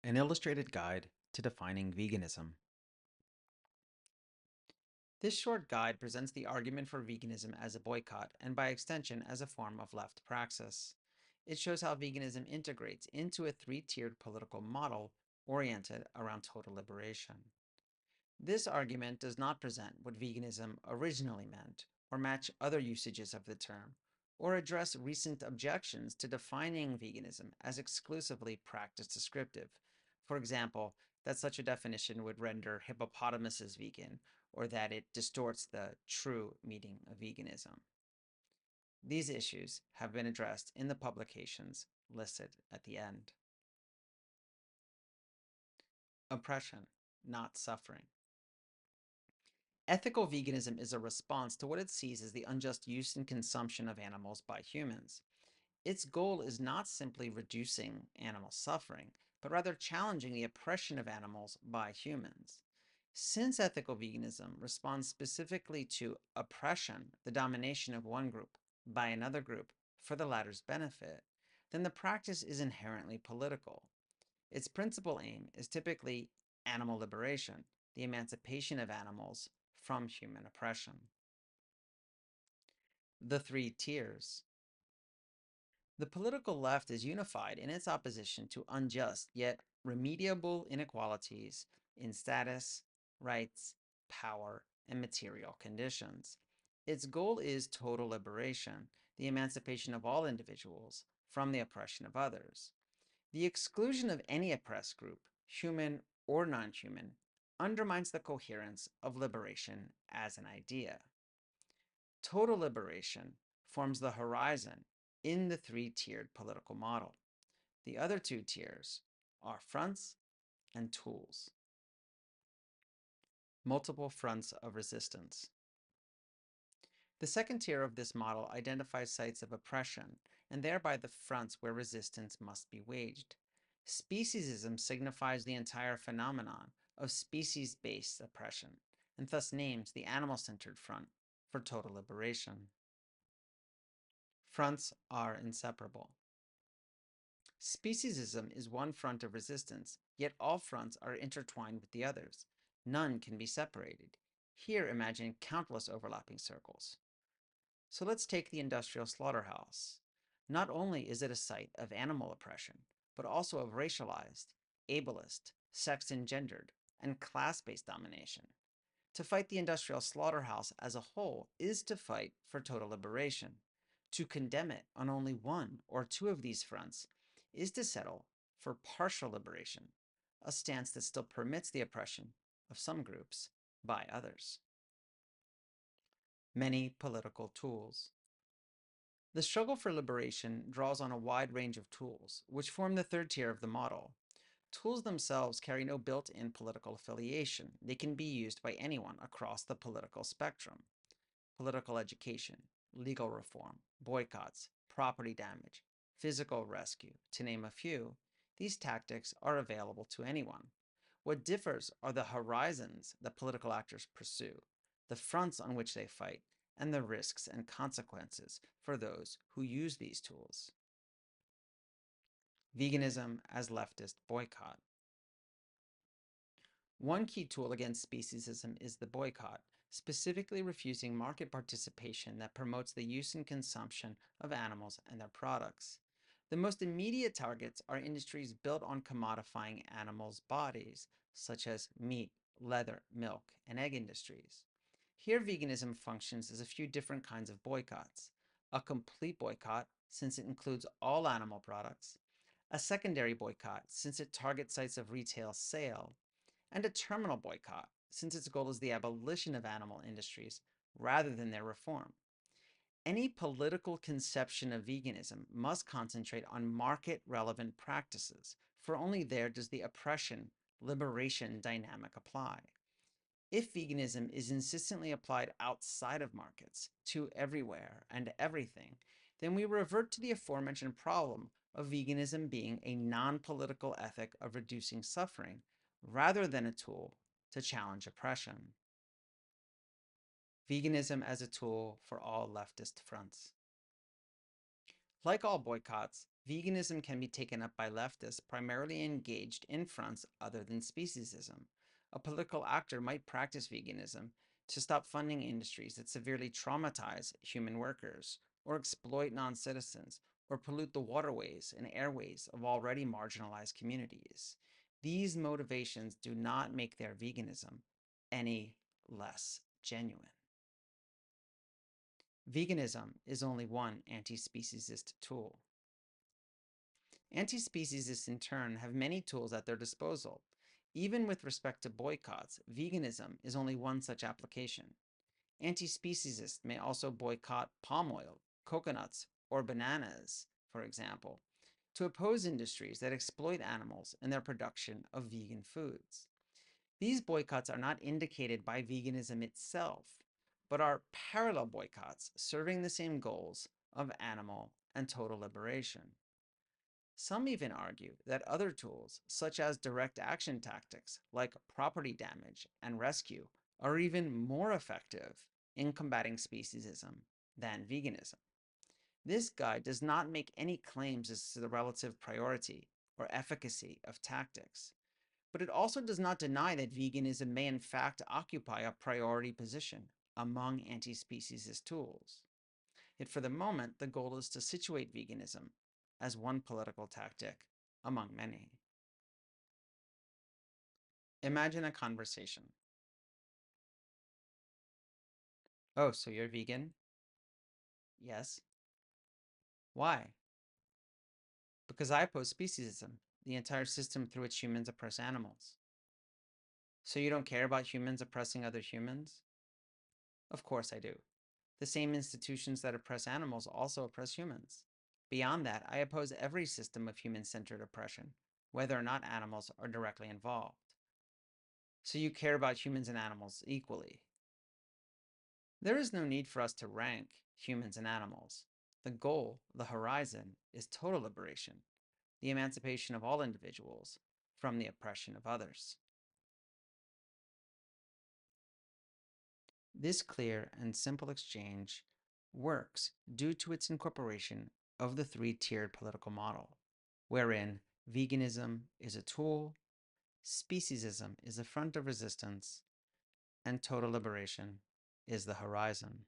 An illustrated guide to defining veganism. This short guide presents the argument for veganism as a boycott and by extension as a form of left praxis. It shows how veganism integrates into a three-tiered political model oriented around total liberation. This argument does not present what veganism originally meant or match other usages of the term or address recent objections to defining veganism as exclusively practice descriptive. For example, that such a definition would render hippopotamuses vegan or that it distorts the true meaning of veganism. These issues have been addressed in the publications listed at the end. Oppression, not suffering. Ethical veganism is a response to what it sees as the unjust use and consumption of animals by humans. Its goal is not simply reducing animal suffering, but rather challenging the oppression of animals by humans. Since ethical veganism responds specifically to oppression, the domination of one group by another group for the latter's benefit, then the practice is inherently political. Its principal aim is typically animal liberation, the emancipation of animals from human oppression. The three tiers. The political left is unified in its opposition to unjust yet remediable inequalities in status, rights, power, and material conditions. Its goal is total liberation, the emancipation of all individuals from the oppression of others. The exclusion of any oppressed group, human or non-human, undermines the coherence of liberation as an idea. Total liberation forms the horizon in the three-tiered political model. The other two tiers are fronts and tools. Multiple fronts of resistance. The second tier of this model identifies sites of oppression and thereby the fronts where resistance must be waged. Speciesism signifies the entire phenomenon of species-based oppression and thus names the animal-centered front for total liberation. Fronts are inseparable. Speciesism is one front of resistance, yet all fronts are intertwined with the others. None can be separated. Here imagine countless overlapping circles. So let's take the industrial slaughterhouse. Not only is it a site of animal oppression, but also of racialized, ableist, sex-engendered, and class-based domination. To fight the industrial slaughterhouse as a whole is to fight for total liberation. To condemn it on only one or two of these fronts is to settle for partial liberation, a stance that still permits the oppression of some groups by others. Many political tools. The struggle for liberation draws on a wide range of tools, which form the third tier of the model. Tools themselves carry no built-in political affiliation. They can be used by anyone across the political spectrum. Political education, legal reform, boycotts, property damage, physical rescue, to name a few, these tactics are available to anyone. What differs are the horizons that political actors pursue, the fronts on which they fight, and the risks and consequences for those who use these tools. Veganism as leftist boycott. One key tool against speciesism is the boycott, specifically refusing market participation that promotes the use and consumption of animals and their products. The most immediate targets are industries built on commodifying animals' bodies, such as meat, leather, milk, and egg industries. Here, veganism functions as a few different kinds of boycotts. A complete boycott, since it includes all animal products. A secondary boycott, since it targets sites of retail sale, and a terminal boycott, since its goal is the abolition of animal industries rather than their reform. Any political conception of veganism must concentrate on market-relevant practices, for only there does the oppression-liberation dynamic apply. If veganism is insistently applied outside of markets, to everywhere and everything, then we revert to the aforementioned problem of veganism being a non-political ethic of reducing suffering, rather than a tool to challenge oppression. Veganism as a tool for all leftist fronts. Like all boycotts, Veganism can be taken up by leftists primarily engaged in fronts other than speciesism. A political actor might practice veganism to stop funding industries that severely traumatize human workers, or exploit non citizens, or pollute the waterways and airways of already marginalized communities. These motivations do not make their veganism any less genuine. Veganism is only one anti speciesist tool. Anti-speciesists, in turn, have many tools at their disposal. Even with respect to boycotts, veganism is only one such application. Anti-speciesists may also boycott palm oil, coconuts, or bananas, for example, to oppose industries that exploit animals in their production of vegan foods. These boycotts are not indicated by veganism itself, but are parallel boycotts serving the same goals of animal and total liberation. Some even argue that other tools, such as direct action tactics like property damage and rescue, are even more effective in combating speciesism than veganism. This guide does not make any claims as to the relative priority or efficacy of tactics, but it also does not deny that veganism may in fact occupy a priority position among anti-speciesist tools. Yet for the moment, the goal is to situate veganism as one political tactic among many. Imagine a conversation. Oh, so you're vegan? Yes. Why? Because I oppose speciesism, the entire system through which humans oppress animals. So you don't care about humans oppressing other humans? Of course I do. The same institutions that oppress animals also oppress humans. Beyond that, I oppose every system of human-centered oppression, whether or not animals are directly involved. So you care about humans and animals equally. There is no need for us to rank humans and animals. The goal, the horizon, is total liberation, the emancipation of all individuals from the oppression of others. This clear and simple exchange works due to its incorporation of the three-tiered political model, wherein veganism is a tool, speciesism is a front of resistance, and total liberation is the horizon.